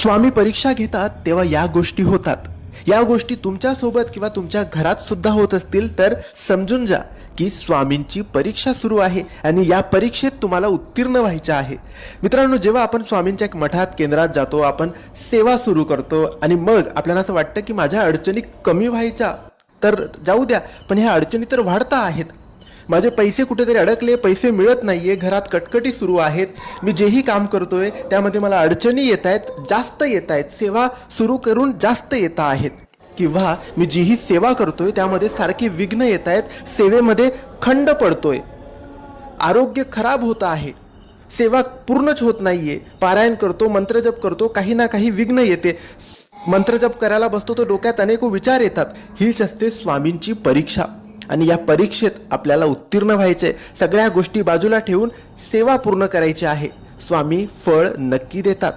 स्वामी परीक्षा घेतात तेव्हा या गोष्टी होतात. या गोष्टी तुमच्या सोबत किंवा तुमच्या घरात सुद्धा होत असतील तर समजून जा की स्वामींची परीक्षा सुरू आहे आणि या परीक्षेत तुम्हाला उत्तीर्ण व्हायचे आहे. मित्रांनो, जेव्हा आपण स्वामींच्या एक मठात केंद्रात जातो, आपण सेवा सुरू करतो आणि मग आपल्याला असं वाटतं की माझ्या अडचणी कमी व्हायच्या तर जाऊ द्या, पण ह्या अडचणी तर वाढता आहेत. माझे पैसे कुठेतरी अडकले, पैसे मिळत नाहीये, घरात कटकटी सुरू आहेत, मी जेही काम करतोय त्यामध्ये मला अडचणी येत आहेत, जास्त येत आहेत, सेवा सुरू करून जास्त येत आहेत, किंवा मी जीही सेवा करतोय त्यामध्ये सारखे विघ्न येत आहेत, सेवेमध्ये खंड पडतोय, आरोग्य खराब होत आहे, सेवा पूर्णच होत नाहीये, पारायण करतो, मंत्रजप करतो, काही ना काही विघ्न येते, मंत्रजप करायला बसतो तो डोक्यात अनेक विचार येतात. हीच असते स्वामींची परीक्षा आणि या परीक्षेत आपल्याला उत्तीर्ण व्हायचे. सगळ्या गोष्टी बाजूला ठेवून सेवा पूर्ण करायची आहे. स्वामी फळ नक्की देतात.